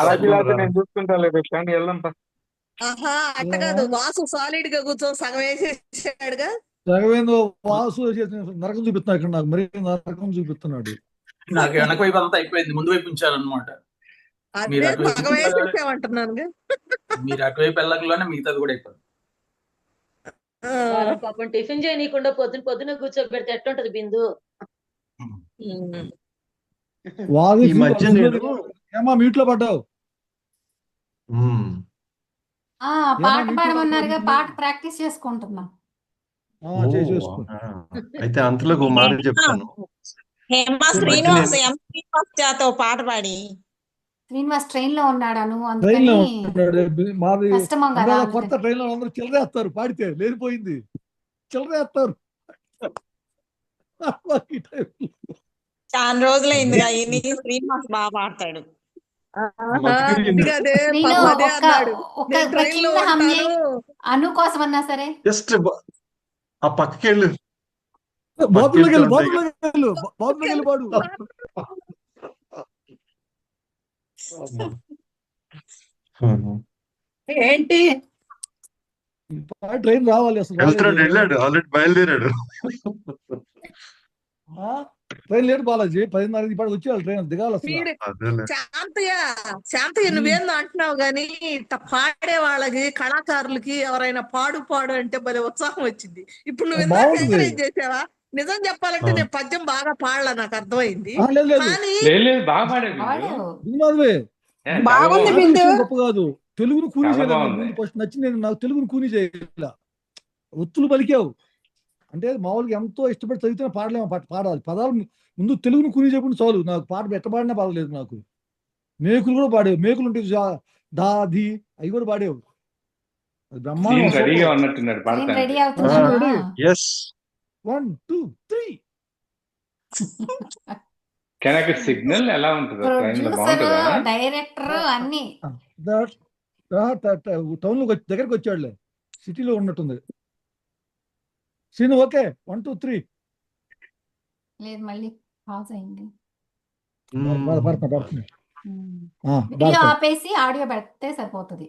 అలాగే నేను చూసుకుంటా లేదు కానీ వెళ్దాం. ఆహా అట్ట కాదు, వాసు సాలిడ్ గా కూర్చొని సగం వేసేసాడుగా. రఘవేంద్ర వాసు నరకం చూపిస్తున్నాడు ఇక్కడ, నాకు మరీ నరకం చూపిస్తున్నాడు. నాకు వెనక వైపు అంతా అయిపోయింది, ముందు వైపు ఉంచాలన్నమాట. మీరు అదే అటువైపు సగం వేసేసామంటున్నాను. మీరు అటువైపు వెళ్ళకలోనే మిగతాది కూడా అయిపోయింది. పాపం టిఫిన్ చేయనీయకుండా పొద్దున కూర్చోబెడితే ఎట్లుంటది బిందు. ఈ మధ్య ఏమా మ్యూట్ లో పడ్డావు? పాట పాడమన్నారుగా, పాట ప్రాక్టీస్ చేసుకుంటున్నా. అయితే అంతలో ఒక మాట చెప్తాను. శ్రీనివాస్ పాట పాడి. శ్రీనివాస్ ట్రైన్ లో ఉన్నాడు, కొత్త ట్రైన్ లో అందరూ చిల్లరేస్తారు, పాడితే లేనిపోయింది చిల్లరేస్తారు. చాలా రోజులైంది శ్రీనివాస్ బాగా పాడతాడు. అను కోసం అన్నా సరే జస్ట్ ఆ పక్కకెళ్ళు, బాత్రూంలోకి వెళ్ళి పాడు. ఏంటి ట్రైన్ రావాలి అసలు. వెళ్ళాడు, ఆల్రెడీ బయలుదేరాడు. ట్రైన్ లేట్ బాలాజీ, 10:30 పాటు వచ్చేయాలి, ట్రైన్ దిగాలి అసలు. శాంతయ్య నువ్వేందో అంటున్నావు గాని, పాడే వాళ్ళకి కళాకారులకి ఎవరైనా పాడు అంటే భలే ఉత్సాహం వచ్చింది. ఇప్పుడు నువ్వు ఎంకరేజ్ చేసావా? నిజం చెప్పాలంటే నేను పద్యం బాగా పాడలా, నాకు అర్థమైంది. గొప్ప కాదు, తెలుగును కూని చేయలేదు. ఫస్ట్ నచ్చింది నాకు, తెలుగును కూని చేయలే, ఒత్తులు పలికావు. అంటే మామూలుగా ఎంతో ఇష్టపడి చదివితే పాడలేము, పాడాలి పదాలు ముందు తెలుగును కూని చెప్పండి చాలు. నాకు పాట ఎట్టబాడినా పాడలేదు. నాకు మేకులు కూడా పాడేవు, మేకులు ఉంటాయి దాది, అవి కూడా పాడేవు. బ్రహ్మాండం. 1 2 3 సిగ్నల్ ఎలా ఉంటుంది? డైరెక్టర్ అన్ని టౌన్ లో దగ్గరకు వచ్చాడులే, సిటీలో ఉన్నట్టుంది. సీన్ ఓకే, 1 2 3 లేదు, మళ్ళీ పాజ్ అయింది. ఆపేసి ఆడియో పెడితే సరిపోతుంది.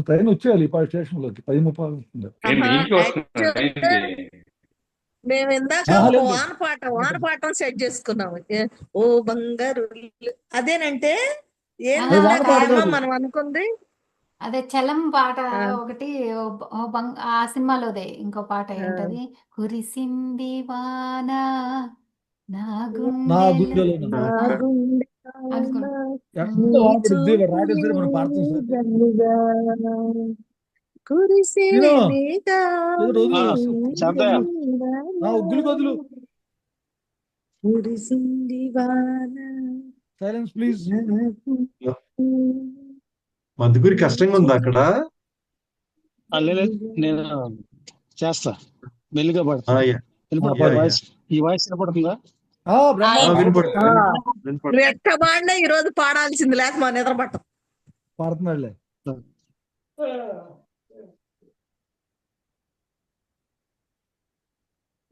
ట్రైన్ వచ్చేయాలి స్టేషన్ లోకి 10:30. మేము ఇందాక వానపాఠం సెట్ చేసుకున్నాము. ఓ బంగారు అదేనంటే మనం అనుకుంది అదే చలం పాట ఒకటి, ఆ సినిమాలోదే. ఇంకో పాట ఏంటది, కురిసింది వాన నా గుండె సైలెన్స్ ప్లీజ్. మధుగురి కష్టంగా ఉంది అక్కడ. నేను చేస్తా, మెల్లిగా పడతా. ఈ వాయిస్ వినపడుతుందా? ఎట్టబాడినా ఈ రోజు పాడాల్సింది, లేక మా నిద్ర పట్టం. పాడుతున్నాడులే.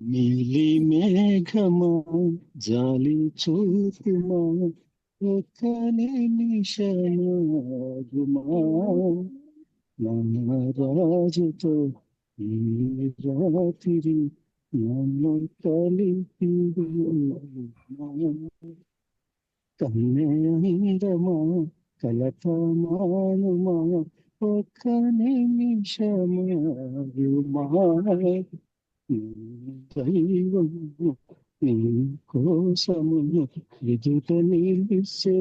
నీలి మేఘమా జాలి చూపుమా ఒక నిమిషమాగుమా రాజుతో ఈ రాత్రి నన్ను కలిపి కన్నేందమా కలతమానుమా ఒక నిమిషమాగుమా దైవం నీ కోసము ఎదుట నిలిసే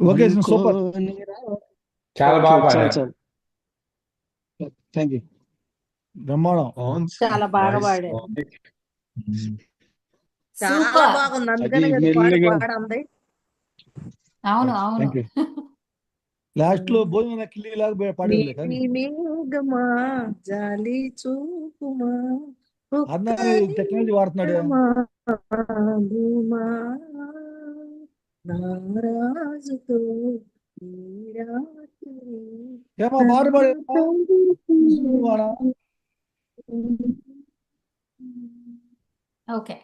ఓకే సూపర్, చాలా బాగా. Thank you. బ్రహ్మాండం, చాలా బాగా పాడారు, చాలా బాగుంది. అందుకనే పాడింది. అవును అవును. లాస్ట్ లో భోజనం కిల్లి లాగా పాడేది. జాలి చూపుమా టెక్నాలజీ వాడుతున్నాడు. నారాజుతో ఏమో పాడు పాడు. ఓకే.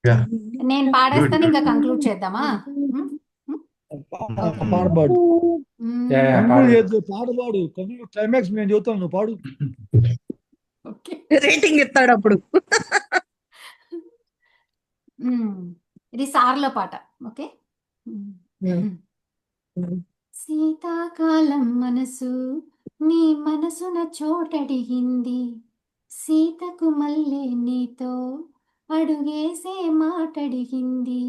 యా నేను గుడ్ పాడేస్తాను, గుడ్ ఇంకా కంక్లూడ్ చేద్దామా? ఉమ్, ఉమ్, ఓకే. పాడబాడు యా, యా, ఉమ్, పాడు. పాడబాడు క్లైమాక్స్ నేను చెబుతాను, నువ్వు పాడు. ఓకే. రేటింగ్ ఇస్తాడు అప్పుడు. ఇది సార్లో పాట. ఓకే. శీతాకాలం మనసు నీ మనసున చోటడిగింది, సీతకు మల్లె నీతో అడుగేసే మాటడిగింది,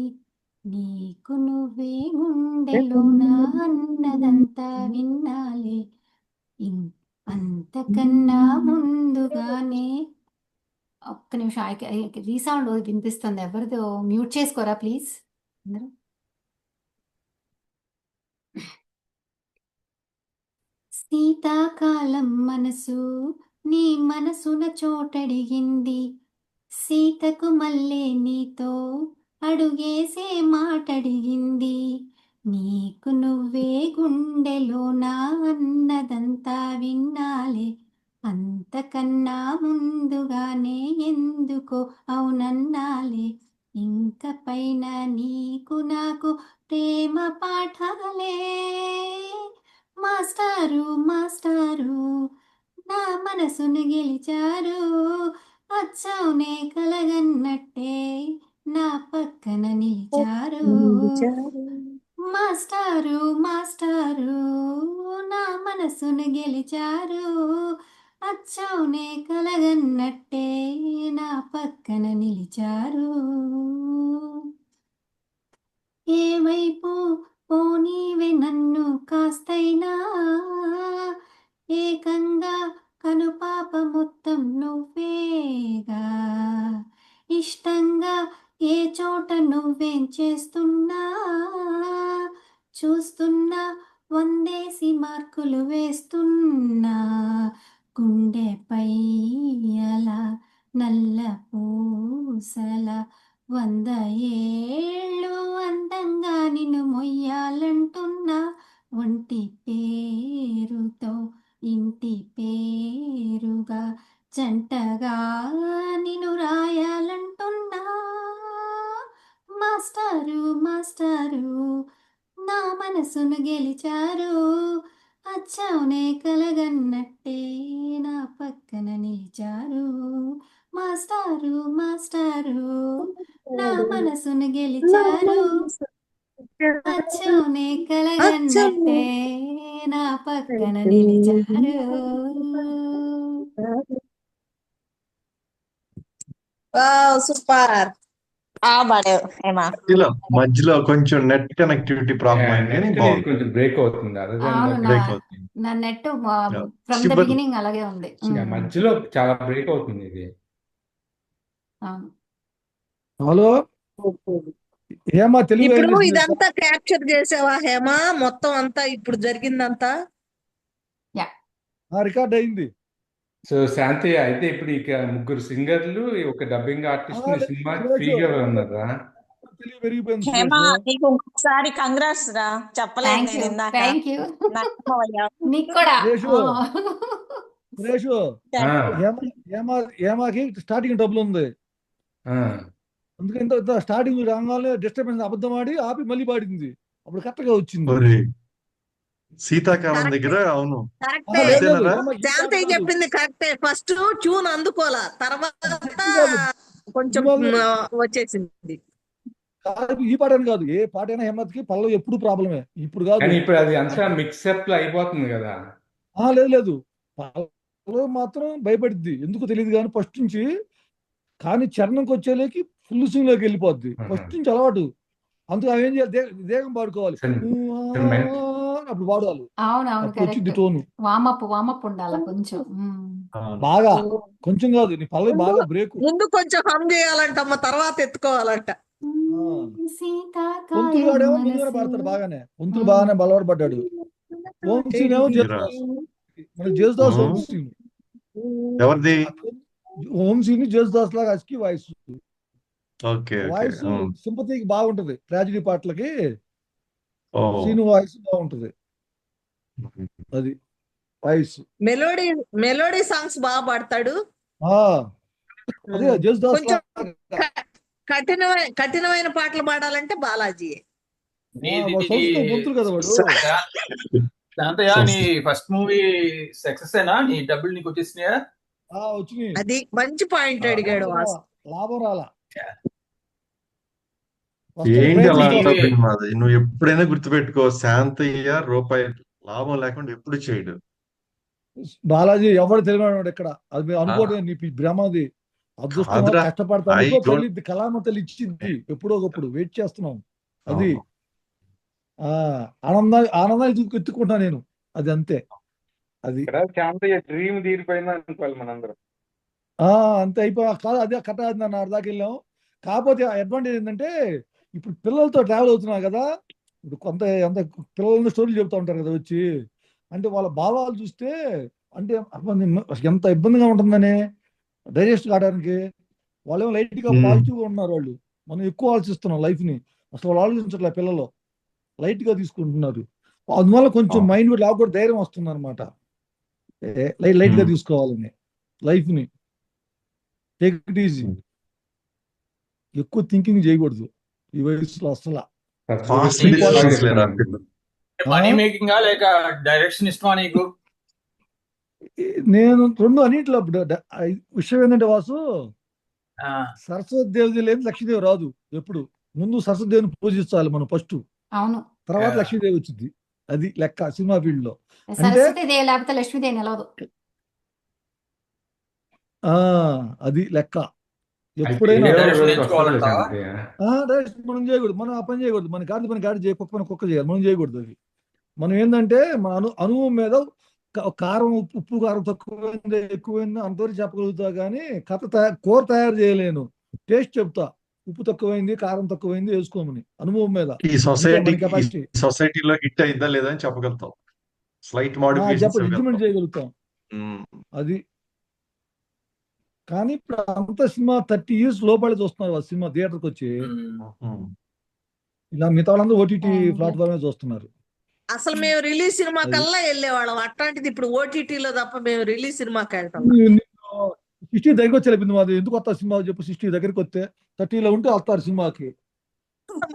నీకు నువ్వే గుండెలోన అన్నదంతా విన్నాలే, అంతకన్నా ముందుగానే. ఒక్క నిమిషం, రీసౌండ్ వినిపిస్తుంది, ఎవరిదో మ్యూట్ చేసుకోరా ప్లీజ్ అందరూ. శీతాకాలం మనసు నీ మనసున చోటడిగింది, సీతకు మల్లె నీతో అడుగేసే మాటడిగింది, నీకు నువ్వే గుండెలోన అన్నదంతా విన్నాలే, అంతకన్నా ముందుగానే ఎందుకో అవునన్నాలే, ఇంక పైన నీకు నాకు ప్రేమ పాఠాలే, మాస్టారు మాస్టారు నా మనసును గెలిచారు, అచ్చవునే కలగన్నట్టే నా పక్కన నిలిచారు, మాస్టారు మాస్టారు నా మనసును గెలిచారు, అచ్చవునే కలగన్నట్టే నా పక్కన నిలిచారు, ఏ వైపు పోనీవే నన్ను కాస్తైనా, ఏకంగా కనుపాప మొత్తం నువ్వేగా, ఇష్టంగా ఏ చోట నువ్వేం చేస్తున్నా, చూస్తున్నా వందేసి మార్కులు వేస్తున్నా, గుండెపై అలా నల్ల పూసల 100 ఏళ్ళు అందంగా నిన్ను మొయ్యాలంటున్నా, ఒంటి పేరుతో ఇంటి పేరుగా జంటగా నిన్ను రాయాలంటున్నా, మాస్టారు మాస్టారు నా మనసును గెలిచారు, అచ్చవునే కలగన్నట్టే నా పక్కన నిలిచారు, మాస్టారు మాస్టారు నా మనసును గెలిచారు, అచ్చవునే కలగన్నట్టే నా పక్కన నిలిచారు. సూపర్. మధ్యలో కొంచెం నెట్ కనెక్టివిటీ ప్రాబ్లం అయింది కానీ నెట్ బాగుంది. కొంచెం బ్రేక్ అవుతుంది. అవును, బ్రేక్ అవుతుంది. నా నెట్ ఫ్రమ్ ద చివరి బిగినింగ్ అలాగే ఉంది. మధ్యలో చాలా బ్రేక్ అవుతుంది ఇది. అవును. హలో హేమ, తెలుగు ఇప్పుడు ఇంగ్లీష్ ఇదంతా క్యాప్చర్ చేసావా హేమ? మొత్తం అంతా ఇప్పుడు జరిగిందంతా రికార్డ్ అయింది. సో శాంతి, అయితే ఇప్పుడు ఇక 3 సింగర్లు, ఒక డబ్బింగ్ ఆర్టిస్ట్ ఈ సినిమా ఫ్రీగా ఉన్నారా? తెలుగు పెరిగిపోయింది హేమ, సురేష్. నీకు ఇంకొకసారి కంగ్రాట్స్ రా, చెప్పలేదు థ్యాంక్ నేను యూ ఇందాక. థ్యాంక్ యూ నమ్మవయ్యా. నీకు కూడా. సురేష్ హేమకి స్టార్టింగ్ డబ్బులు ఉంది, అందుకని స్టార్టింగ్ రాగానే డిస్టర్బెన్స్ అబద్ధం ఆడి ఆపి మళ్ళీ పాడింది, అప్పుడు కరెక్ట్ గా వచ్చింది. శీతాకాలం దగ్గర అవును కరెక్టే, శాంతయ్య చెప్పింది కరెక్టే. ఫస్ట్ ట్యూన్ అందుకోలా, తర్వాత కొంచెం వచ్చేసింది. ఈ పాట అని కాదు, ఏ పాట అయినా హేమత్కి పల్లవి ఎప్పుడు ప్రాబ్లమే. ఇప్పుడు కాదు, కానీ ఇప్పుడు అది అంతా మిక్సప్ లో అయిపోతుంది కదా. లేదు పల్లవి మాత్రం భయపడిద్ది, ఎందుకు తెలియదు కానీ ఫస్ట్ నుంచి. కానీ చరణంకి వచ్చేలేకి ఫుల్ సింగ్ లోకి వెళ్ళిపోద్ది, ఫస్ట్ నుంచి అలవాటు. అందుకు అవి ఏం చేయాలి, దేహం పాడుకోవాలి, అప్పుడు పాడాలి, అవునవును, వచ్చింది టోను. వామప్ ఉండాలి కొంచెం. బాగా కొంచెం కాదు, నీ పల్లవి బాగా బ్రేక్. ముందు కొంచెం హమ్ చేయాలంటమ్మ, తర్వాత ఎత్తుకోవాలంట. పొంతులు వాడేమో ముందుగానే పాడతాడు బాగానే, పొంతులు బాగానే బలవాడు పడ్డాడు. ఓంసీనేమో జేసుదాస్, ఓంసీని ఎవరిది? ఓంసీని జేసుదాస్ లాగా అస్కి వాయిస్, ఓకే వాయిస్ సింపతికి బాగుంటది. ట్రాజడీ పాటలకి సీను వాయిస్ బాగుంటది, అది వాయిస్. మెలోడీ సాంగ్స్ బాగా పాడతాడు. అదే జేసుదాస్ కఠినమైన పాటలు పాడాలంటే బాలాజీ. వాడు సంస్కృతం పొంతులు కదా వాడు. దాంతో నీ ఫస్ట్ మూవీ సక్సెస్ ఏనా? నీ డబ్బులు నీకు వచ్చేసినాయా? వచ్చినాయి. అది మంచి పాయింట్ అడిగాడు వాసు. లాభం రాలా. ఏంటి అలా అంటావు మాది? నువ్వు ఎప్పుడైనా గుర్తుపెట్టుకో, శాంతయ్య రూపాయి లాభం లేకుండా ఎప్పుడు చేయడు. బాలాజీ ఎవరు తెలియడు ఇక్కడ. అది మీరు అనుకోవడం నీ భ్రమది. అదృష్టం కష్టపడతా కళామ తల్లి ఇచ్చింది. ఎప్పుడో ఒకప్పుడు వెయిట్ చేస్తున్నాం. అది ఆనందాన్ని ఎత్తుకుంటా నేను. అది అంతే. అది డ్రీమ్ తీరిపోయింది అనుకోవాలి మనందరం. అంతే అయిపోయా కాదు. అదే కట్ట నన్ను అర్ధాకి వెళ్ళాం. కాకపోతే అడ్వాంటేజ్ ఏంటంటే ఇప్పుడు పిల్లలతో ట్రావెల్ అవుతున్నా కదా, ఇప్పుడు ఎంత పిల్లల స్టోరీలు చెబుతూ ఉంటారు కదా వచ్చి, అంటే వాళ్ళ భావాలు చూస్తే అంటే ఎంత ఇబ్బందిగా ఉంటుందని డైజెస్ట్ కావడానికి. వాళ్ళేమో లైట్ గా పాజిటివ్ గా ఉన్నారు. వాళ్ళు మనం ఎక్కువ ఆలోచిస్తున్నాం లైఫ్ ని. అసలు వాళ్ళు ఆలోచించట్లే. పిల్లలు లైట్ గా తీసుకుంటున్నారు. అందువల్ల కొంచెం మైండ్ కూడా నాకు కూడా ధైర్యం వస్తుంది అనమాట. లైట్ గా తీసుకోవాలని లైఫ్ ని. Take it easy. ఎక్కువ థింకింగ్ చేయకూడదు ఈ వయసులో అసలు. మనీ మేకింగ్ లేక డైరెక్షన్ ఇష్టమా నీకు? నేను రెండు అన్నింటిలో. విషయం ఏంటంటే వాసు, సరస్వతి దేవి లేదు లక్ష్మీదేవి రాదు. ఎప్పుడు ముందు సరస్వతి దేవిని పూజించాలి మనం ఫస్ట్. అవును. తర్వాత లక్ష్మీదేవి వచ్చింది. అది లెక్క సినిమా ఫీల్డ్ లో. సరస్వతి దేవి లేకపోతే లక్ష్మీదేవి నిలవదు. అది లెక్క. ఎప్పుడైనా మనం చేయకూడదు. మనం ఆ పని చేయకూడదు. మన కాదు పని కాదు కుక్క పని కుక్క చేయాలి. మనం చేయకూడదు. అది మనం ఏంటంటే మన అనుభవం మీద కారం ఉప్పు కారం తక్కువైంది ఎక్కువైంది అంతవరకు చెప్పగలుగుతా, కానీ కూర తయారు చేయలేను. టేస్ట్ చెప్తా. ఉప్పు తక్కువైంది కారం తక్కువైంది వేసుకోమని అనుభవం మీద. ఈ సొసైటీలో హిట్ అయిందా లేదా అని చెప్పగలుగుతాం. స్లైట్ మోడిఫికేషన్ చేయగలుగుతాం. అది కానీ ఇప్పుడు అంత సినిమా 30 years లోపలే చూస్తున్నారు. ఆ సినిమా థియేటర్కి వచ్చి ఇలా మిగతా వాళ్ళందరూ ఓటీటీ ప్లాట్ఫామ్ చూస్తున్నారు. అసలు మేము రిలీజ్ సినిమా కల్లా వెళ్ళేవాళ్ళం. అట్లాంటిది ఇప్పుడు ఓటీటీలో తప్ప మేము రిలీజ్ సినిమాకి వెళ్తాం. 60 దగ్గరికి వచ్చి వెళ్ళింది మాది. ఎందుకు వస్తా సినిమా చెప్పు. 60 దగ్గరికి వస్తే 30లో ఉంటే వస్తారు సినిమాకి.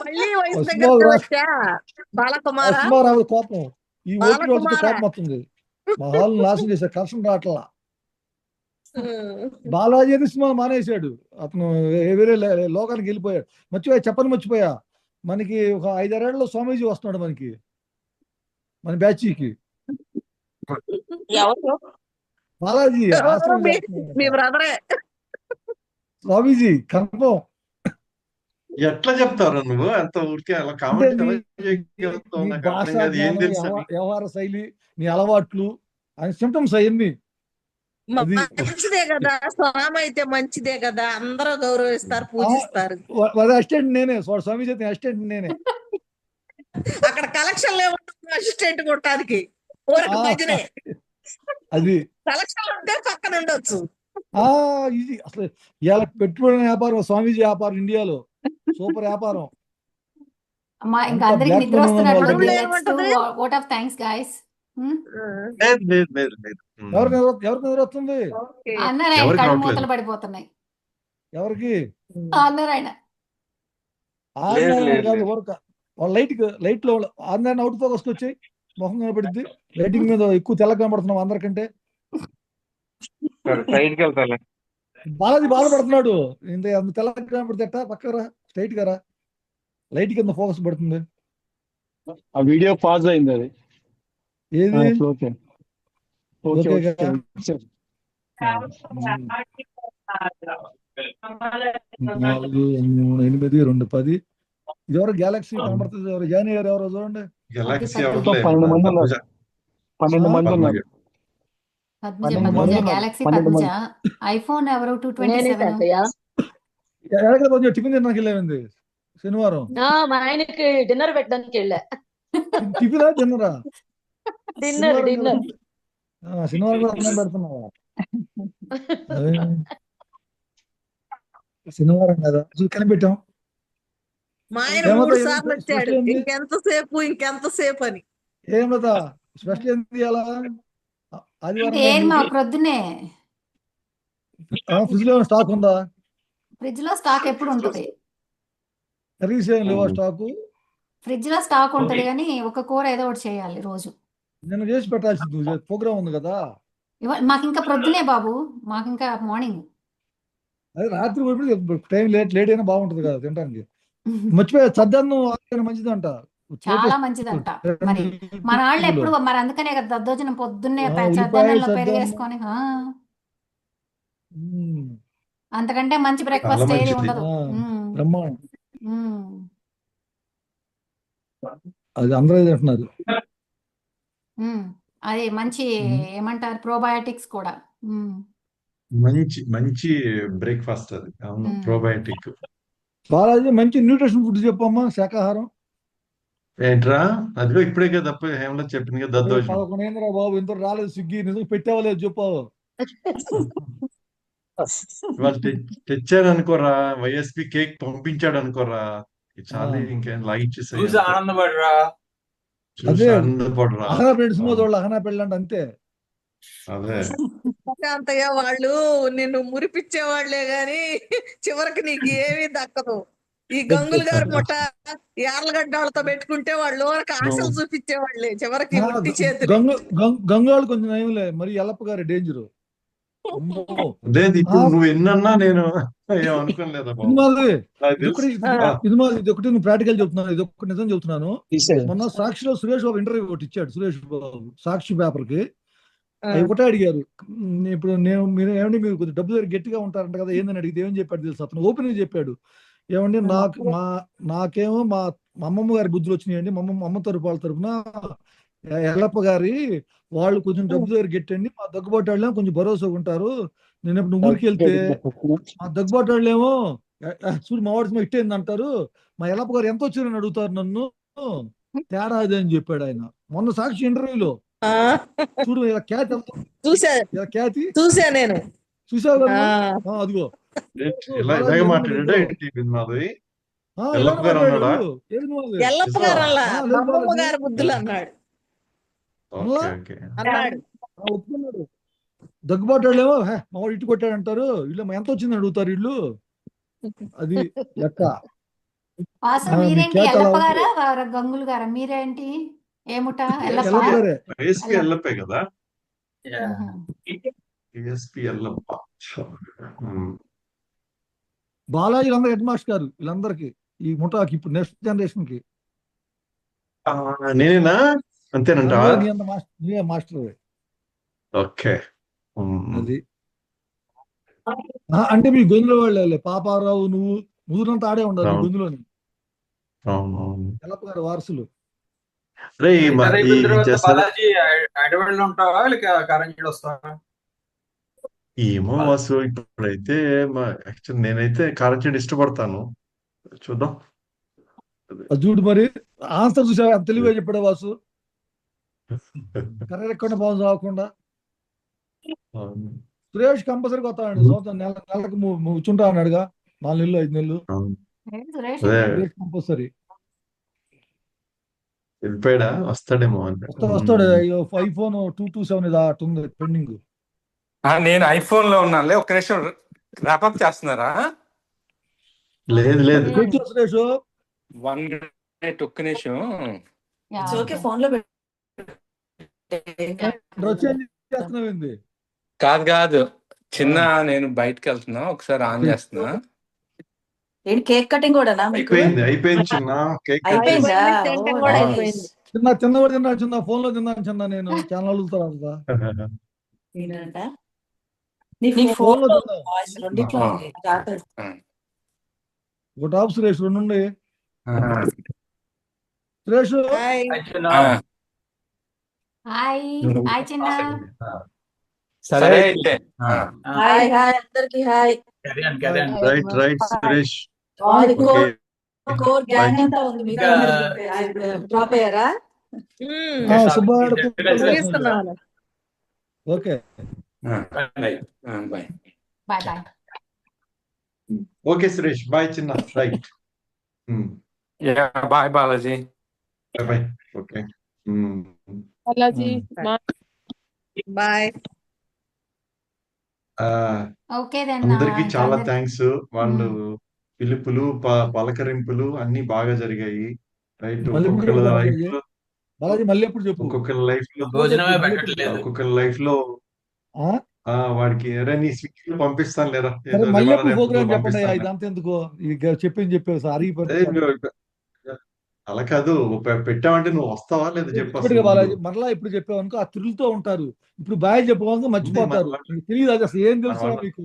మళ్ళీ వయసు దగ్గర వచ్చా బాలకుమార కోపం. ఈ ఓటీటీ వాళ్ళతో కోపం వస్తుంది. మా హాల్ నాశనం చేశారు. కలెక్షన్ రావట్లా. బాలాజీ అయితే సినిమా మానేశాడు. అతను వేరే లోకానికి వెళ్ళిపోయాడు. మర్చిపోయా. మనకి ఒక 5-6 ఏళ్లలో స్వామీజీ వస్తున్నాడు మనకి, మన బ్యాచ్కి. బాలాజీ స్వామీజీ కన్ఫర్మ్. ఎట్లా చెప్తారు నువ్వు అంత ఊరికే అలా కామెంట్? వ్యవహార శైలి, నీ అలవాట్లు, ఆయన సిమ్టమ్స్ అవన్నీ. మంచిదే కదా. స్వామి అయితే మంచిదే కదా. అందరూ గౌరవిస్తారు, పూజిస్తారు. అసిస్టెంట్ నేనే. స్వామి చేతి అసిస్టెంట్ నేనే. అక్కడ కలెక్షన్ అసిస్టెంట్ కొట్టడానికి అది కలెక్షన్ ఉంటే పక్కన ఉండొచ్చు. ఇది అసలు ఇలా పెట్టుబడి వ్యాపారం. స్వామీజీ వ్యాపారం ఇండియాలో సూపర్ వ్యాపారం. ఇంకా అందరికి నిద్ర వస్తున్నట్టు. What of thanks guys. ఎవరికి నిద్ర వస్తుంది? అన్నారాయణ కళ్ళు మూతలు పడిపోతున్నాయి. ఎవరికి? అన్నారాయణ లైట్ లో అందరిని అవుట్ ఫోకస్ వచ్చి మొహం కనపడుద్ది. లైటింగ్ మీద ఎక్కువ తెల్ల కనబడుతున్నాం అందరికంటే. బాలాజీ బాధపడుతున్నాడు. అంత తెల్ల కనబడితే పక్కరా స్ట్రైట్ గారా లైట్ కింద ఫోకస్ పడుతుంది. ఆ వీడియో పాజ్ అయింది. అది ఏది? 4-8-2-10. ఎవరు గ్యాలక్సీ కనబడుతుంది? ఎవరు జాయిన్ ఎవరో చూడండి. 12 మంది ఉన్నారు. 12 మంది ఉన్నారు. గ్యాలక్సీ పద్మజ. ఐఫోన్ ఎవరు? 227. కొంచెం టిఫిన్ తినడానికి వెళ్ళేది శనివారం. మా ఆయనకి డిన్నర్ పెట్టడానికి వెళ్ళా. టిఫినా డిన్నరా? డిన్నర్. శనివారం కూడా అన్నం పెడుతున్నావా? శనివారం కదా కనిపెట్టాం. మా ఆయన 3 సార్లు వచ్చాడు. ఇంకెంతసేపు అని. ఏమదా స్పెషల్ ఏం తీయాలా? ప్రొద్దునే ఫ్రిడ్జ్ లో స్టాక్ ఉందా? ఫ్రిడ్జ్ లో స్టాక్ ఎప్పుడు ఉంటది. కర్రీస్ ఏం లేవా స్టాకు? ఫ్రిడ్జ్ లో స్టాక్ ఉంటది కానీ ఒక కూర ఏదో ఒకటి చేయాలి రోజు. నేను చేసి పెట్టాల్సింది ప్రోగ్రామ్ ఉంది కదా. మాకు ఇంకా ప్రొద్దునే బాబు, మాకు ఇంకా మార్నింగ్. అదే రాత్రి టైం లేట్ అయినా బాగుంటది కదా తినడానికి. మర్చిపోయా చద్దన్నం ఆరోగ్యానికి మంచిదంట. చాలా మంచిదంట. మరి మన వాళ్ళు ఎప్పుడు మరి అందుకనే కదా దద్దోజనం పొద్దున్నే ఉల్లిపాయ చద్దన్నంలో చద్దన్నం. పెరిగేసుకొని. ఉమ్. అంతకంటే మంచి చాలా బ్రేక్ఫాస్ట్ ఏది మంచిది. ఉండదు. బ్రహ్మాండం. ఉమ్. అది అందరూ తింటున్నారు. అది మంచి ఏమంటారు ప్రోబయాటిక్స్ కూడా. మంచి మంచి బ్రేక్ఫాస్ట్ అది. అవును, ప్రోబయోటిక్. బాలాజీ మంచి న్యూట్రిషన్ ఫుడ్ చెప్పమ్మా, శాకాహారం. ఏంట్రా అదిగో ఇప్పుడే కదా హేమలో చెప్పింది కదా దద్దోజనం. 11 అయిందిరా బాబు, ఇంత రాలేదు స్విగ్గీ, నిజం పెట్టావలేదు చెప్పు. ఇవాళ తెచ్చాను అనుకోరా, వైఎస్పి కేక్ పంపించాడు అనుకోరా, చాలే ఇంకేం లైట్ చూసి చేసాయి. ఆనందపడరా. చూసి ఆనందపడరా. అహనా పెళ్లి సినిమా చూడాలి, అహనా పెళ్ళి అంటే అంతే. అదే ప్రశాంతయ్య వాళ్ళు నిన్ను మురిపిచ్చేవాళ్లే గాని చివరికి నీకు ఏమీ దక్కదు. ఈ గంగులు గారి ముఠ యార్లగడ్డ వాళ్ళతో పెట్టుకుంటే వాళ్ళు వరకు ఆశలు చూపించేవాళ్లే, చివరికి ఉట్టి చేతులు. గంగాళ్ళు కొంచెం నయంలే, మరి ఎల్లప్ప గారి డేంజరు. అదే ఇప్పుడు నువ్వు ఎన్నన్నా నేను ఏమనుకోలేదా బాబు. ఇది ఒకటి నువ్వు ప్రాక్టికల్ చెప్తున్నాను, ఇది ఒకటి నిజం చెప్తున్నాను. మొన్న సాక్షిలో సురేష్ బాబు ఇంటర్వ్యూ ఒకటి ఇచ్చాడు. సురేష్ బాబు సాక్షి పేపర్ కి అవి ఒకటే అడిగారు. ఇప్పుడు మీరు ఏమండి మీరు కొద్దిగా డబ్బు దగ్గర గట్టిగా ఉంటారంట కదా, ఏందని అడిగితే ఏమని చెప్పాడు తెలుసు అతను? ఓపెన్ గా చెప్పాడు, ఏమండి నాకేమో మా అమ్మమ్మ గారి బుద్ధులు వచ్చినాయండి, మా అమ్మ తరపు వాళ్ళ తరపున ఎల్లప్ప గారి వాళ్ళు కొంచెం డబ్బు దగ్గర గట్టండి, మా దగ్గుబాటు వాళ్ళేమో కొంచెం భరోసా ఉంటారు. నేను ఇప్పుడు ఊరికి వెళ్తే మా దగ్గుబాటు వాళ్ళేమో చూడు మా వాడి ఇట్టేంది అంటారు, మా ఎల్లప్ప గారు ఎంత వచ్చిందని అడుగుతారు నన్ను, తేడా అదే అని చెప్పాడు ఆయన మొన్న సాక్షి ఇంటర్వ్యూలో. చూడు ఇలా ఖ్యాతి చూసా నేను. చూసావు కదా, అదిగో మాట్లాడా ఏంటి మాధవి? ఎల్లప్ప గారు అన్నాడా? ఎల్లప్ప గారు అలా అమ్మమ్మ గారి బుద్ధులు అన్నాడు. ఒప్పుకున్నాడు. దగ్గుబాటు వాళ్ళేమో మా వాడు ఇటు కొట్టాడు అంటారు, వీళ్ళు ఎంత వచ్చిందని అడుగుతారు వీళ్ళు. అది లెక్క. మీరేంటి ఎల్లప్ప గారా గంగులు గారా? మీరేంటి ఏముట? ఎల్లప్పే కదా. బాలాజీ వీళ్ళందరూ హెడ్ మాస్టర్ గారు వీళ్ళందరికి, ఈ ముఠాకి ఇప్పుడు నెక్స్ట్ జనరేషన్ కి. నేనేనా? అంతేనంట. నీవే మాస్టర్. ఓకే. అది అంటే మీ గొంతులో వాళ్ళే పాపారావు నువ్వు ముదురంతా ఆడే ఉండాలి మీ గొంతులోని. ఎల్లప్ప గారు వారసులు. ఏమో వాసు, ఇప్పుడైతే యాక్చువల్ నేనైతే కారంచేడు ఇష్టపడతాను, చూద్దాం. చూడు మరి ఆన్సర్ చూసావా ఎంత తెలివిగా చెప్పాడు వాసు. కర్ర ఎక్కడ బాగు రాకుండా. సురేష్ కంపల్సరీగా వస్తాడు, సంవత్సరం నెలకు కూర్చుంటా అన్నాడుగా, 4 నెలలు 5 నెలలు కంపల్సరీ. వెళ్ళిపోయాడా? వస్తాడేమో. వస్తాడు. ఐఫోన్ 227 ఉంది పెండింగ్. నేను ఐఫోన్ లో ఉన్నానులే. ఒక్క నిమిషం ర్యాపప్ చేస్తున్నారా? లేదు లేదు సురేష్ 1 minute ఒక్క నిమిషం. ఫోన్ లో చేస్తున్నావేంది? కాదు చిన్న, నేను బయటకు వెళ్తున్నా, ఒకసారి ఆన్ చేస్తున్నా. కేక్ కటింగ్ కూడా అయిపోయింది చిన్న. కేక్ చిన్నవాడు తిన్నాడు, చిన్న ఫోన్ లో తిన్నాను చిన్న. నేను చాలా అడుగుతాను ఒక టాప్ సురేష్ 2 ఉండి. సురేష్ సరే అయితే అందరికి హాయ్. రైట్ సురేష్. డ్రాప్ అయ్యారా? ఓకే ఓకే సురేష్, బాయ్ చిన్న. Right, bye Balaji. Bye. Okay Balaji bye. Okay అందరికి చాలా థ్యాంక్స్. వాళ్ళు పిలుపులు పలకరింపులు అన్ని బాగా జరిగాయి. రైట్. మళ్ళీ ఎప్పుడు ఒక్కొక్కళ్ళ చెప్పు లైఫ్ బాలాజీ, లో బాలాజీ మళ్ళీ ఎప్పుడు చెప్పు, ఒక్కొక్కళ్ళ లైఫ్ లో ఎప్పుడు చెప్పు, భోజనమే మళ్ళీ ఎప్పుడు చెప్పు. పెట్టట్లేదు. ఒక్కొక్కళ్ళ లైఫ్ లో ఆ? వాడికి ఎరే నీ స్విగ్గీలో పంపిస్తాను లేరా, సరే ఏదో మళ్ళీ రివాళ ఎప్పుడు రేపట్లో ప్రోగ్రామ్ చెప్పండి, పంపిస్తాను. ఇదంతా ఎందుకు, ఇక చెప్పేసి సార్ అలా కాదు, పెట్టామంటే నువ్వు వస్తావా లేదా చెప్పు అసలు ఇప్పటికే ముందు. బాలాజీ మరలా ఇప్పుడు చెప్పావనుకో ఆ తిరుగుతూ ఉంటారు. ఇప్పుడు బాయ్ చెప్పామనుకో ఉంది మన మర్చిపోతారు. వాళ్ళ మీకు తెలియదు అది అసలు ఏం మన తెలుసా వాళ్ళ మీకు.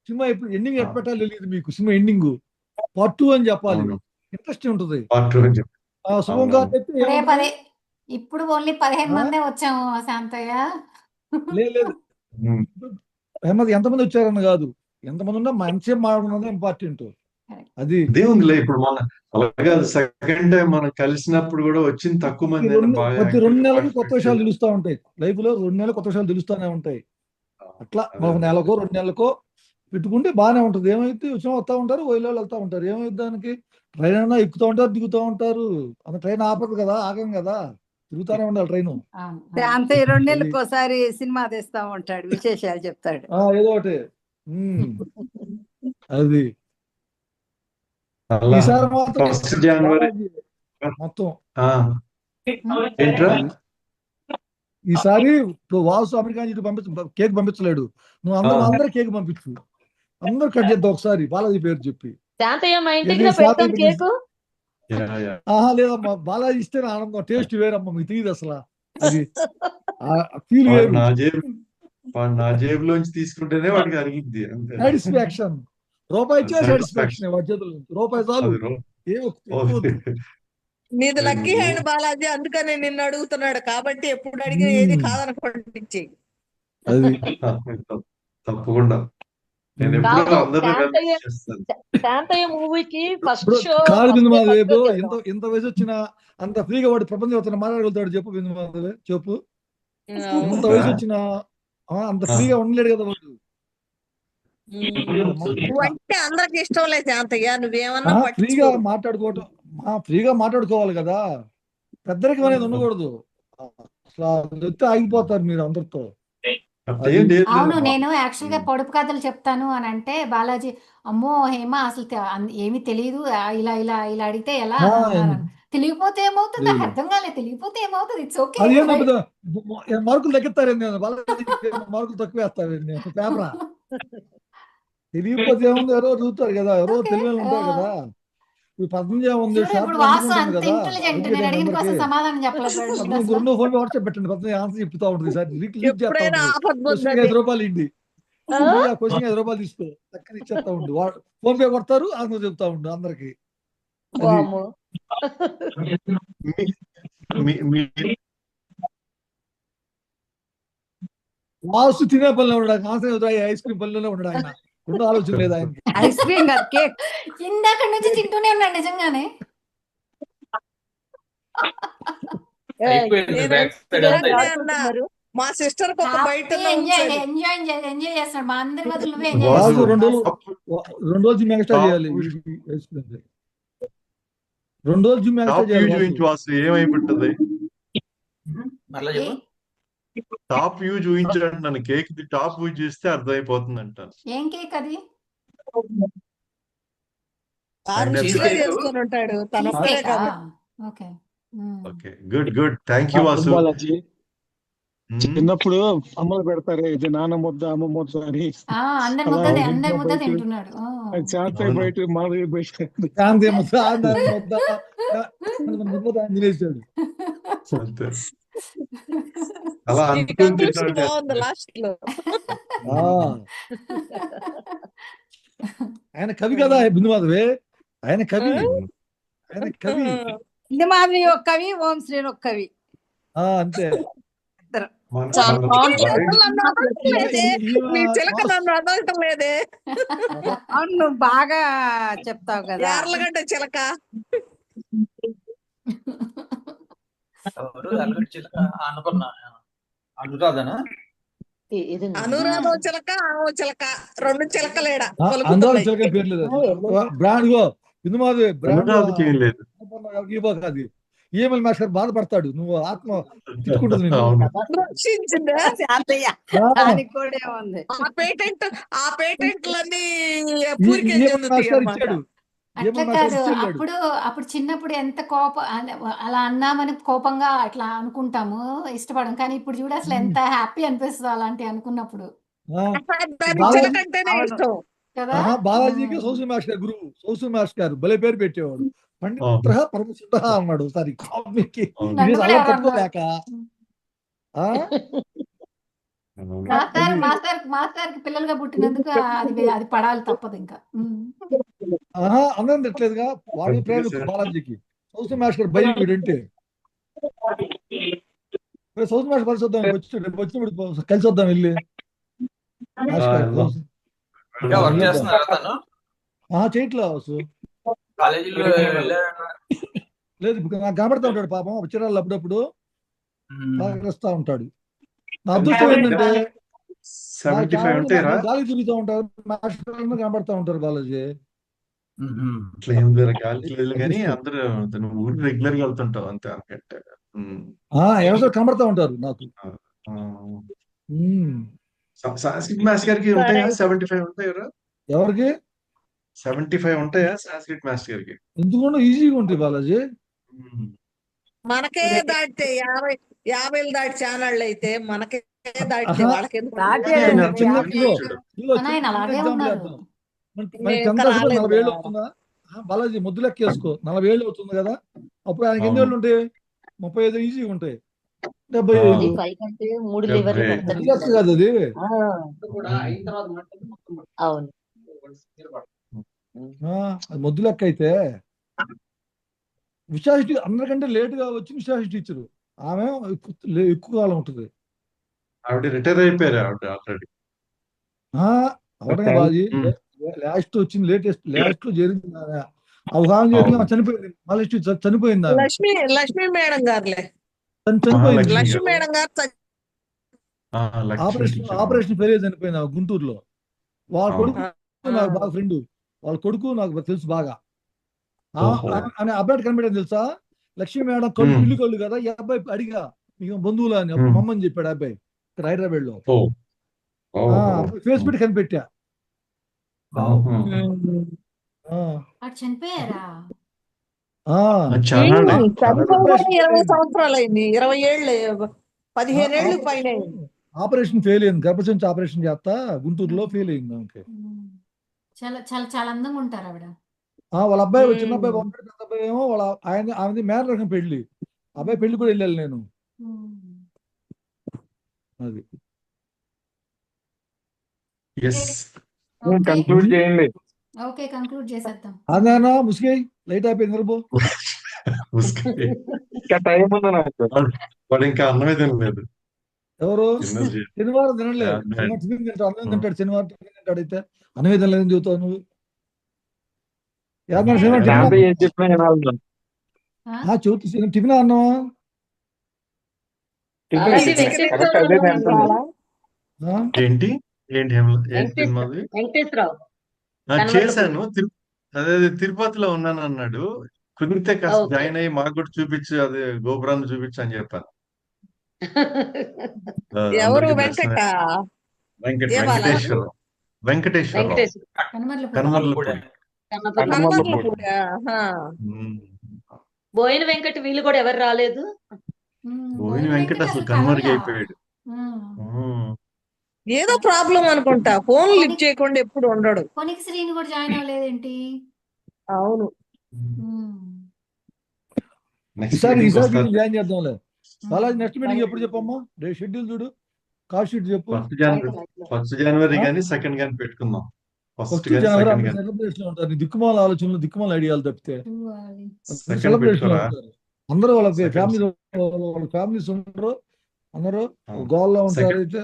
సినిమా ఇప్పుడు ఎండింగ్ ఆ, ఎట్ట పెట్టాలో తెలియదు మీకు. సినిమా ఎండింగ్ పార్ట్ 2 అని చెప్పాలి, అవును. ఇంట్రెస్ట్ ఉంటుంది. పార్ట్ 2 అని చెప్పి శుభం అవునవును. గారు అయితే ఇప్పుడే ఏముంటుంది? ఇప్పుడు ఓన్లీ 15 ఆ? మందే వచ్చాము శాంతయ్య. లేదు ఉమ్. ఎంతమంది వచ్చారని కాదు, ఎంతమంది ఉన్నా మంచిగా మాట్లాడుకున్నదే ఇంపార్టెంట్. అది అదే ఉందిలే. ఇప్పుడు మన అలాగే సెకండ్ టైం మనం కలిసినప్పుడు కూడా వచ్చింది తక్కువ మంది అయినా బాగా ప్రతి 2 యాక్టివ్ గా నెలలకు కొత్త పార్టిసిపేట్ విషయాలు చేశారు. తెలుస్తూ ఉంటాయి. లైఫ్ లో 2 నెలలు కొత్త విషయాలు తెలుస్తూనే ఉంటాయి. అట్లా అదే ఒక అదే నెలకో 2 నెలలకో పెట్టుకుంటే బాగానే ఉంటుంది. ఏమైతే వచ్చినా వస్తూ ఉంటారు, వైలో వెళ్తూ ఉంటారు. ఏమైతే దానికి ట్రైన్ అయినా ఎక్కుతూ ఉంటారు, దిగుతూ ఉంటారు. అంత ట్రైన్ ఆపదు కదా, ఆగం కదా, తిరుగుతూనే ఉండాలి ట్రైన్. అవును, అవును. అంతే 2 అది నెలలకు ఒకసారి సినిమా తెస్తా ఉంటాడు, విశేషాలు చెప్తాడు. ఏదో ఒకటి. అది అలా ఈసారి మాత్రం 1 జనవరి బాలాజీ మొత్తం ఏంట్రా అది. ఈసారి ఇప్పుడు వాసు అమెరికా నుంచి కేక్ పంపించలేడు, నువ్వు అందరూ కేక్ పంపించు, అందరూ కట్ చేద్దాం ఒకసారి బాలాజీ పేరు చెప్పి. శాంతయ్య మా ఇంటికి ఏంటి రా, పెడతాను కేకు. లేదమ్మా, బాలాజీ ఇస్తే ఆనందం, టేస్ట్ వేరమ్మా, మీకు తెలియదు అసలు. అది ఫీల్ వాడు వేరు, నా జేబులోంచి తీసుకుంటేనే వాడికి అరిగిద్ది అంతే. సాటిస్ఫాక్షన్. రూపాయి ఇచ్చే సాటిస్ఫాక్షన్ సాటిస్ఫాక్షన్ వాడి చేతుల నుంచి. రూపాయి చాలు, అది ఎక్కువ వద్దు. నీది లక్కీ నువ్వు హ్యాండ్ బాలాజీ, అందుకనే నిన్ను అడుగుతున్నాడు కాబట్టి ఎప్పుడు అడిగిన ఏది కాదనకుండా ఇచ్చేయి. అది తప్పకుండా నేను ఎప్పుడూ కాదు అందరిని శాంతయ్య, కన్విన్స్ చేస్తాను. శాంతయ్య మూవీకి ఫస్ట్ ఇప్పుడు షో కాదు బిందు ఫస్ట్ మాధవి, షో ఇంత వయసు వచ్చిన అంత ఫ్రీగా వాడు ప్రపంచం మాట్లాడగలుగుతాడు చెప్పు బిందు మాధవి, చెప్పు. ఇంత వయసు వచ్చిన అంత ఫ్రీగా ఉండలేడు కదా వాడు. నువ్వంటే అందరికి ఇష్టం లేదు శాంతయ్య, నువ్వేమన్నా ఫ్రీగా పట్టించుకోరు. మాట్లాడుకోవటం, ఫ్రీగా మాట్లాడుకోవాలి కదా, పెద్దరికం అనేది ఉండకూడదు. అసలు చెప్తే ఆగిపోతారు మీరు అందరితో. ఏం లేదు అవును, నేను యాక్చువల్ గా పొడుపు కథలు చెప్తాను అని అంటే బాలాజీ అమ్మో హేమ అసలు ఏమీ తెలియదు, ఇలా ఇలా ఇలా అడిగితే ఎలా అని అన్నారు. తెలియకపోతే ఏమవుతుంది, నాకు అర్థం కాలేదు, తెలియకపోతే ఏమవుతుంది, ఇట్స్ ఓకే. అది ఏంటో మార్కులు తగ్గిస్తారండి, మార్కులు తక్కువ వేస్తారండి పేపరా. తెలియకపోతే ఏముంది, ఎవరో చూస్తారు కదా, ఎవరో తెలియని ఉంటారు కదా. ఇప్పుడు 18 ఏముంది, ఇప్పుడు వాసు అంత ఇంటెలిజెంట్, నేను అడిగిన కోసం సమాధానం చెప్పలేదు. 2 ఫోన్ వాట్సాప్ పెట్టండి, 18 ఆన్సర్ చెప్తా ఉంటుంది సార్, లీక్ చేస్తా ఎప్పుడైనా ఉంటుంది. ఆపద్బుద్ధి క్వశ్చన్ 5 రూపాయలు ఇండి, క్వశ్చన్ 5 రూపాయలు తీసుకో, చక్కగా ఇచ్చేస్తా ఉండు. ఫోన్ పే కొడతారు, ఆన్సర్ చెప్తా ఉండు అందరికి. వాసు తినే పనిలో ఉన్నాడు, ఆన్సర్ ఐస్ క్రీమ్ పనిలోనే ఉన్నాడు ఆయన. 2 ఆలోచన లేదు ఆయనకి. ఐస్ క్రీమ్ కాదు, కేక్. ఇందాక నుంచి తింటూనే ఉన్నాడు నిజంగానే. మా సిస్టర్ బయట ఎంజాయ్ చేస్తాడు, మా అందరి బదులు నువ్వే వాసు ఎంజాయ్ 2 రోజులు జిమ్ ఎక్స్ట్రా చేయాలి, 2 రోజులు జిమ్ ఎక్స్ట్రా చేయాలి. వాసు ఏమైపోతుంది, మరలా చెప్పు. టాప్ వ్యూ చూపించాడు నన్ను, కేక్ టాప్ వ్యూ చూస్తే అర్థమైపోతుంది అంటాను. ఏం కేక్ అది? చేసుకొని ఉంటాడు తన ఒక్కడే కాబట్టి. Okay, good thank you Vasu. చిన్నప్పుడు అమ్మలు పెడతారే, ఇది నాన్న ముద్ద అమ్మ ముద్ద అని, అందరి ముద్ద తింటున్నాడు. శాంతి బయట మాధవి బయట అంతే. అలా బాగుంది లాస్ట్ లో. ఆయన కవి కదా బిందు మాధవి, ఆయన కవి, ఆయన కవి. బిందు మాధవి ఒక కవి, ఓం శ్రీని ఒక కవి, అంతే. అవును, నువ్వు బాగా చెప్తావు కదా. యార్లగడ్డ చిలక, అనురాధనా, అనురాధ చిలక, ఆమె చిలక, 2 చిలకలేడా అందరూ చిలక పేరు లేదు. బ్రాండ్ బిందు మాధవి బ్రాండ్ అది. ఈఎంఎల్ మాస్టర్ బాధపడతాడు, నువ్వు ఆత్మ తిట్టుకుంటుంది. ఆ పేటెంట్లన్నీ ఇచ్చాడు, అట్లా ఏమన్నా కాదు. ఇచ్చి వెళ్ళాడు. అప్పుడు చిన్నప్పుడు ఎంత అలా అన్నామని కోపంగా అట్లా అనుకుంటాము, ఇష్టపడం. కానీ ఇప్పుడు చూడు అసలు ఎంత హ్యాపీ అనిపిస్తుంది అలాంటి అనుకున్నప్పుడు దానికి బాలాజీ చిలకంటేనే ఇష్టం కదా. బాలాజీకి సౌసు మాస్టర్ గురువు, సౌసు మాస్టర్ భలే పేరు పెట్టేవాడు. పండిత పరమశుద్ధ అన్నాడు ఒకసారి కామెడీకి. నన్ను కూడా అలా ఎవరు అన్నారు. తట్టుకోలేక ఆ? మాస్టర్ కి పిల్లలుగా పుట్టినందుకు అది పడాలి తప్పదు ఇంకా. అందరం తిట్టలేదుగా, వాడి ప్రేమ బాలాజీకి. సౌసు మాస్టర్ భయం వీడంటే. సౌసు మాస్టర్ కలిసి వద్దాం, రేపు వచ్చినప్పుడు కలిసి వద్దాం వెళ్ళి. వర్క్ చేస్తున్నారా తను? చేయట్లే వసు. కాలేజీలో వెళ్ళారా? లేదు, నాకు కనబడతా ఉంటాడు పాపం, చిరాలు అప్పుడప్పుడు పలకరిస్తా ఉంటాడు. నా అదృష్టం ఏంటంటే గాలి తిరుగుతూ ఉంటారు, మాస్టర్ కనబడతా ఉంటారు బాలాజీ. అట్లా ఏం గాలికి లేదు కానీ అందరూ ఊరు రెగ్యులర్ గా వెళ్తుంటావు అంతే అనుకంటే. ఎవరో కనబడతా ఉంటారు నాకు. సాంస్క్రిట్ మాస్టర్ గారికి ఉంటాయా 75 ఉంటాయా? ఎవరికి 75 ఉంటాయా సాంస్క్రిట్ మాస్టర్ గారికి? ఎందుకుండా ఈజీగా ఉంటాయి బాలాజీ. మనకే దాటితే 50 దాటి ఛానళ్ళు అయితే మనకే దాటితే వాళ్ళకి ఎందుకు? బాలాజీ ముద్దు లెక్క వేసుకో, 40 ఏళ్ళు అవుతుంది కదా, అప్పుడు ఆయనకి ఎన్ని ఏళ్ళు ఉంటాయి? 35 ఈజీగా ఉంటాయి. 75 కాదు అది. ముద్దు లెక్క అయితే విశాఖ అందరికంటే లేట్ గా వచ్చి విశాఖ టీచరు, ఆమె ఎక్కువ కాలం ఉంటుంది. ఆవిడ రిటైర్ అయిపోయారు ఆవిడ ఆల్రెడీ. అవడమే బాజీ, లాస్ట్ వచ్చింది, లాస్ట్ లో జరిగింది. అవగాహన చేసి చనిపోయింది, మళ్ళీ చనిపోయింది. లక్ష్మీ మేడం గారులే, చనిపోయింది. లక్ష్మీ మేడం గారు ఆపరేషన్ ఫెయిల్ చనిపోయింది గుంటూరులో. వాళ్ళ కొడుకు నాకు బాగా ఫ్రెండ్, వాళ్ళ కొడుకు నాకు తెలుసు బాగా. అబ్బాయి కనిపెట్టాను తెలుసా, లక్ష్మీ మేడం కళ్ళు ఇల్లు కళ్ళు కదా. ఈ అబ్బాయి అడిగా మీకు బంధువులు అని, మమ్మని చెప్పాడు అబ్బాయి ఇక్కడ హైదరాబాద్ లో. ఫేస్ పెట్టి కనిపెట్టా. చనిపోయారా? 20 సంవత్సరాలు అయింది, 20 ఏళ్ళు, 15 ఏళ్ళు పైన. ఆపరేషన్ ఫెయిల్ అయింది, గర్భసంచి ఆపరేషన్ చేస్తా గుంటూరులో ఫెయిల్ అయింది ఆమెకి. చాలా చాలా చాలా అందంగా ఉంటారు ఆవిడ. వాళ్ళ అబ్బాయి, చిన్న అబ్బాయి పంపాడు, పెద్ద అబ్బాయి ఏమో వాళ్ళ ఆమెది మేనరకం పెళ్లి. అబ్బాయి పెళ్లి కూడా వెళ్ళాలి నేను. అది కంక్లూడ్ చేయండి. ఓకే, కంక్లూడ్ చేసేద్దాం. అదేనా ముసుగై లైట్ అయిపోయింది నిలబో. ఇంకా టైం ఉంది నాకు. వాడు ఇంకా అన్నమే తినలేదు. ఎవరు? శనివారం తినలేదు, టిఫిన్ తింటాడు, అన్నం తింటాడు. శనివారం టిఫిన్ తింటాడు, అయితే అన్నమే తినలేదని చెబుతావు నువ్వు. చెబుతూ టిఫిన్ అన్నమా? ఏంటి చేశాను, అదే తిరుపతిలో ఉన్నాను అన్నాడు. కుదిరితే కాస్త జాయిన్ అయ్యి మాకు కూడా చూపించు, అదే గోపురాన్ని చూపించు అని చెప్పాను. వెంకటేశ్వరరావు బోయిన వెంకట వీళ్ళు కూడా ఎవరు రాలేదు. బోయిన వెంకట అసలు కనుమరుగు అయిపోయాడు. ఏదో ప్రాబ్లం అనుకుంటా, ఫోన్ లిఫ్ట్ చేయకుండా ఎప్పుడు ఉండడు. కొనికి శ్రీని కూడా జాయిన్ అవ్వలేదేంటి? అవును, ఈసారి జాయిన్ చేద్దాంలే. బాలాజీ నెక్స్ట్ మీటింగ్ ఎప్పుడు చెప్పమ్మా? షెడ్యూల్ చూడు, కాల్ షీట్ చెప్పు. 1 జనవరి కానీ 2 కానీ పెట్టుకుందాం. 1 జనవరి సెలబ్రేషన్ ఉంటారు. దిక్కుమాల ఆలోచనలు, దిక్కుమాల ఐడియాలు తప్పితే సెలబ్రేషన్ ఉంటారు. అందరూ వాళ్ళ ఫ్యామిలీస్ ఉంటారు, అందరూ గోల్లో ఉంటారు. అయితే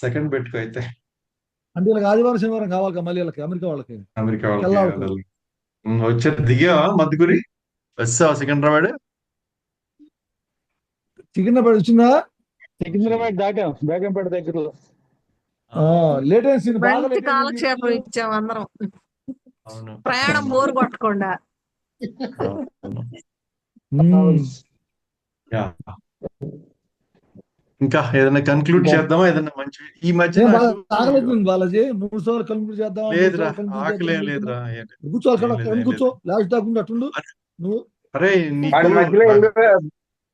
2 పెట్టుకో అయితే. అంటే వీళ్ళకి ఆదివారం శనివారం కావాలి మళ్ళీ వీళ్ళకి, అమెరికా వాళ్ళకి. వచ్చారు, దిగావా మధుగురి? వచ్చావా సికింద్రాబాద్? సికింద్రాబాద్ వచ్చిందా? సికింద్రాబాద్ దాటాం, బేగంపేట దగ్గరలో. లేటెస్ట్ కాలక్షేపం ఇచ్చాం అందరం, ప్రయాణం బోరు కొట్టకుండా. ఇంకా ఏదైనా కన్క్లూడ్ చేద్దామా? ఏదైనా మంచి ఈ మధ్య ఏం నాకు ఆగలేదు బాలాజీ, 3 సార్లు కలుపులు చేద్దాం, 3 లేదురా, సార్లు కలుపులు ఆకలి ఏం చేద్దాం లేదురా. కూర్చో, ఏం అక్కడ లేదు, అక్కడ ఏం కూర్చో, లేదు. లాస్ట్ దాకా అట్టుండు నువ్వు. అరే నీకు వాడి మధ్యలో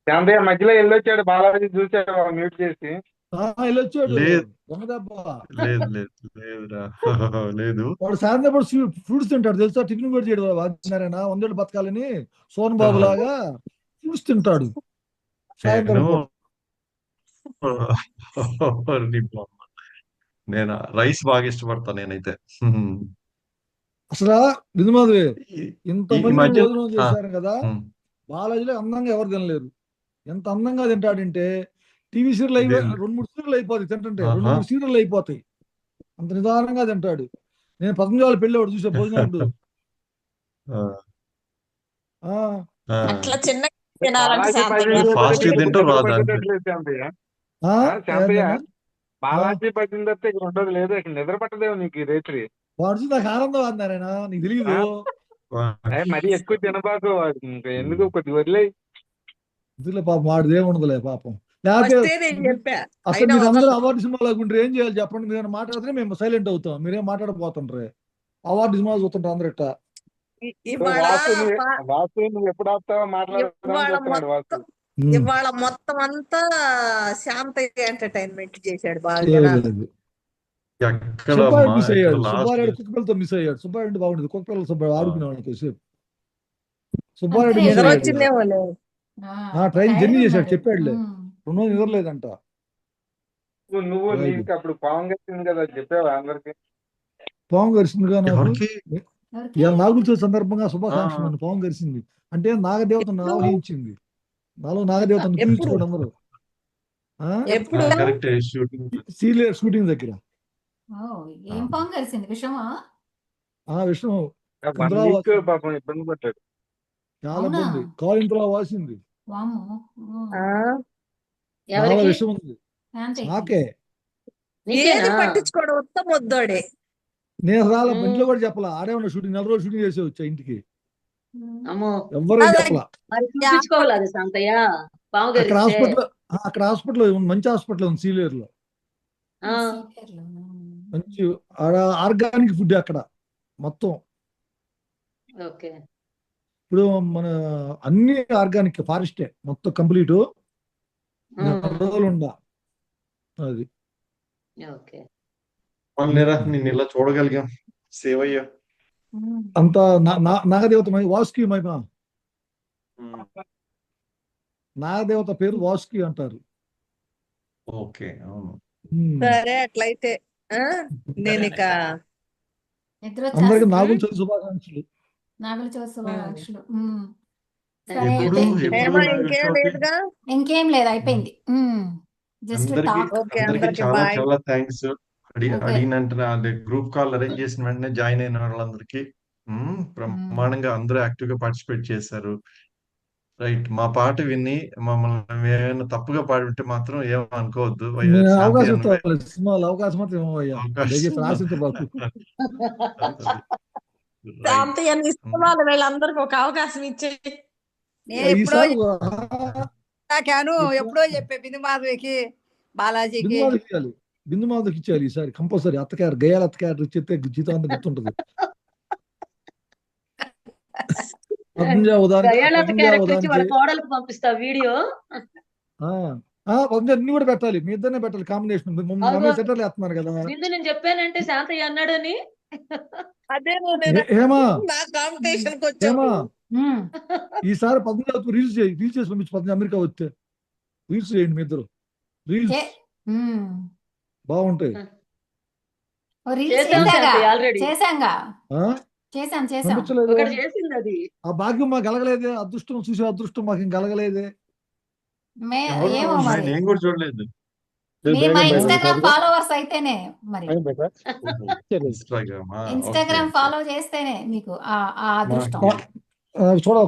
శాంతయ్య మధ్యలో వెళ్ళొచ్చాడు, బాలాజీ చూసాడు మ్యూట్ చేసి. వెళ్ళొచ్చాడు లేదు దొంగదెబ్బ. లేదు లేదు లేదురా. లేదు. వాడు సాయంత్రం పాటు ఫ్రూట్స్ తింటాడు తెలుసా, టిఫిన్ కూడా చేయడు. వాడినారైనా 100 ఏళ్ళు బతకాలని సోన్ బాబు లాగా ఫ్రూట్స్ తింటాడు సాయంత్రం నేను పూట. నేను రైస్ బాగా ఇష్టపడతాను నేనైతే. అసలు విధుమాధవి ఈ- ఈ ఇంతమంది మధ్య భోజనం చేశారు కదా, బాలాజీలో అందంగా ఎవరు తినలేరు. ఎంత అందంగా తింటాడంటే టీవీ సీరియల్ ఇదేం 2-3 సీరియల్ అయిపోతాయి తింటుంటే, ఆహా. 2-3 సీరియల్ అయిపోతాయి. అంత నిదానంగా తింటాడు. నేను 15 వాళ్ళ పెళ్ళి వాడు చూసా భోజనం. ఆ, ఆ ఆ. అట్లా చిన్న తినాలంటే బాలాజీ శాంతయ్య. ఫాస్ట్ తింటూ రాదు అంతే. పట్టిందట్లేదు శాంతయ్య. ఆ, శాంతయ్య, ఏందన్నా? బాలాజీ పట్టిందట్టే ఇక ఉండదు లేదు, ఇక నిద్ర పట్టదేమో నీకు ఈ రేత్రి. వాడు చూసి నాకు ఆనందం అన్నారైనా, నీకు తెలియదు. మరీ ఎక్కువ తినబాకు, ఇంకా ఎందుకు కొద్దిగా వదిలేయి. ఇందులో పాపం వాడు ఏముండదులే పాపం. లేకపోతే ఫస్టే నేను చెప్పా, అసలు అయినా మీరు అందరూ వదలదు. అవార్డు సినిమా లాగుంటారు, ఏం చేయాలి చెప్పండి. మీరు మాట్లాడితే మేము సైలెంట్ అవుతాం, మీరేం మాట్లాడపోతుంటారు. అవార్డు సినిమా చూస్తుంటారు అందరు ఇట్లా. ఇవాళ వాసు నువ్వు ఎప్పుడు ఆపుతావో ఇవాళ మాట్లాడుతున్నాడు వాసు. మొత్తం ఇవాళ మొత్తం అంతా శాంతయ్య ఎంటర్టైన్మెంట్ చేశాడు బాగా చేయలేదు. జనాలు. ఎక్కడ సుబ్బారెడ్డి అమ్మా, మిస్ ఎక్కడ అయ్యాడు. లాస్ట్ సుబ్బారెడ్డి కుక్కపిల్లతో మిస్ అయ్యాడు. సుబ్బారెడ్డి బాగుండేది, కుక్కపిల్లలు సుబ్బారెడ్డి ఆడుకునేవాడు కొద్దిసేపు. సుబ్బారెడ్డి అంతే. మిస్ నిద్ర అయ్యాడు. వచ్చిందేమో లేదు. ట్రైన్ టైర్డ్ జర్నీ చేశాడు, ఉన్నాడు. చెప్పాడులే. 2 రోజులు నిద్రలేదంట. నువ్వు రైట్. నీకు అప్పుడు పావం గట్టింది కదా, చెప్పావా అందరికి? పాము గరిచిందిగా నాకు. ఎవరికి? ఎవరికి? ఇవాళ నాగుల సందర్భంగా ఆ, శుభాకాంక్షలు అండి. పాము గరిచింది అంటే నాగదేవతను ఎప్పుడు ఆవహించింది. నాలో నాగదేవతను ఎప్పుడు పిలుచుకోండి అందరూ. ఎప్పుడు కరెక్ట్ షూటింగ్. సీనియర్ షూటింగ్ దగ్గర ఓ, ఏం పాము కలిసింది విషమా? ఆ విషయం 1 ఇంతలా వీక్ వాసింది. పాపం ఇబ్బంది పడ్డాడు. చాలా అవునా? ఇబ్బంది. కాలు ఇంతలా వాసింది. వాము. ఆ? చాలా ఎవరికి? విషయం ఉంది. శాంతయ్యకి. నాకే. ఏది నీకేనా? పట్టించుకోవడం ఉత్తమ వద్దోడే. నేను రాలా, ఉమ్. ఇంట్లో కూడా చెప్పలా. ఆడే ఉన్న షూటింగ్ 4 రోజులు షూటింగ్ చేసే వచ్చా ఇంటికి. అమ్మో, ఎవ్వరు అదే చెప్పలా. మరి చూపించుకోవాలి అది శాంతయ్య. పాము అక్కడ గరిస్తే. హాస్పిటల్ అక్కడ హాస్పిటల్ మంచి హాస్పిటల్ ఉంది సీనియర్ లో. ఆ, సీనియర్లు. మంచి ఆర్గానిక్ ఫుడ్ అక్కడ మొత్తం. ఓకే. ఇప్పుడు మన అన్ని ఆర్గానిక్ ఫారెస్టే మొత్తం కంప్లీట్. ఉమ్, రోజులు ఉందా అది. ఓకే. లేరా, నేను ఇలా చూడగలిగాం. సేవ్ అయ్యా. అంత నాగదేవత వాసుకి మహిమ. నాగదేవత పేరు వాసుకి అంటారు. ఓకే, అవును. సరే అట్లయితే ఆ? నేను ఇక నిద్ర అందరికి వచ్చేస్తుంది. నాగుల చవితి శుభాకాంక్షలు. నాగుల చవితి శుభాకాంక్షలు. సరే ఎప్పుడు అయితే. హేమ ఎప్పుడు ఇంకేం షూటింగ్? లేదుగా. ఇంకేం లేదు, అయిపోయింది. జస్ట్ అందరికి టాక్. ఓకే, అందరికి అందరికి చాలా బాయ్. చాలా థ్యాంక్స్. ఓకే. అడిగినంటే అదే గ్రూప్ కాల్ అరేంజ్ చేసిన వెంటనే జాయిన్ అయిన వాళ్ళందరికీ బ్రహ్మాండంగా అందరూ యాక్టివ్ గా పార్టిసిపేట్ చేశారు. రైట్. మా పాట విని మమ్మల్ని ఏమైనా తప్పుగా పాడి ఉంటే మాత్రం ఏమనుకోవద్దు. నేను శాంతి అవకాశం అన్నవే ఇస్తాను, సినిమాలో అవకాశం మాత్రం ఇవ్వయ్యా, దయచేసి అవకాశం. రాసించబాకు. రైట్. శాంతయ్య నీ ఇష్టమాలు వీళ్ళందరికి ఒక అవకాశం ఇచ్చే. నేను ఎప్పుడో ఈసారి చెప్పాను, ఎప్పుడో చెప్పే బిందు మాధవికి, బాలాజీకి. బిందుమాధకి ఇవ్వాలి, బిందుమాధకి ఇచ్చేయాలి ఈసారి కంపల్సరీ. అత్తగారు గయాల అత్తగారు ఇచ్చితే జీవితాంతం గుర్తుంటది. గయాలత క్యారెక్టర్ ఇచ్చి వాళ్ళ కోడలకు పంపిస్తా వీడియో. అన్ని కూడా పెట్టాలి, మీ ఇద్దరినే పెట్టాలి కాంబినేషన్. సెటర్లు వేస్తున్నారు కదా. నిన్ను నేను చెప్పానంటే శాంతయ్య అన్నాడని. అదే హేమా నా కాంపిటీషన్ కి హేమా వచ్చావు. ఈసారి 15 రీల్స్ చేసి పంపించి అమెరికా వస్తే రీల్స్ చేయండి మీ ఇద్దరు. రీల్స్ బాగుంటాయి. చేశాంగా. ఆ భాగ్యం మాకు కలగలేదే, అదృష్టం చూసే అదృష్టం మాకు ఏం కలగలేదే. నేను కూడా చూడలేదు. మా ఇన్స్టాగ్రామ్ ఫాలోవర్స్ అయితేనే మరి. ఇన్స్టాగ్రామ్ ఫాలో చేస్తేనే మీకు ఆ అదృష్టం.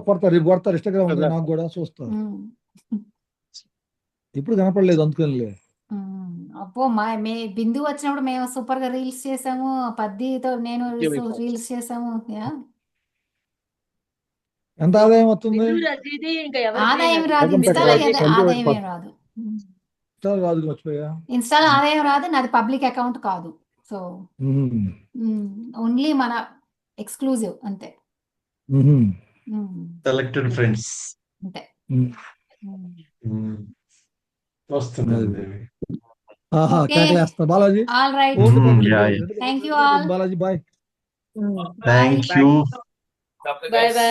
కొడతారు, రేపు కొడతారు. ఇన్స్టాగ్రామ్ ఉంది నాకు కూడా, చూస్తా. ఇప్పుడు కనపడలేదు అందుకనిలే. అబ్బో, మీ బిందు వచ్చినప్పుడు మేము సూపర్ గా రీల్స్ చేసాము. పద్దితో నేను రీల్స్ చేసాము. ఎంత ఆదాయం వస్తుంది? ఆదాయం రాదు, ఇన్స్టాలో ఆదాయం ఏం రాదు. ఇన్స్టాల్ కాదు మర్చిపోయా. ఇన్స్టాలో ఆదాయం రాదు, నాది పబ్లిక్ అకౌంట్ కాదు. సో ఓన్లీ మన ఎక్స్క్లూజివ్ అంతే. సెలెక్టెడ్ ఫ్రెండ్స్ అంతే. వస్తుంది. ఆహా, ఓకే, కేకలేస్తా Balaji. All right, okay thank you all. Balaji, bye. Thank you. Bye bye.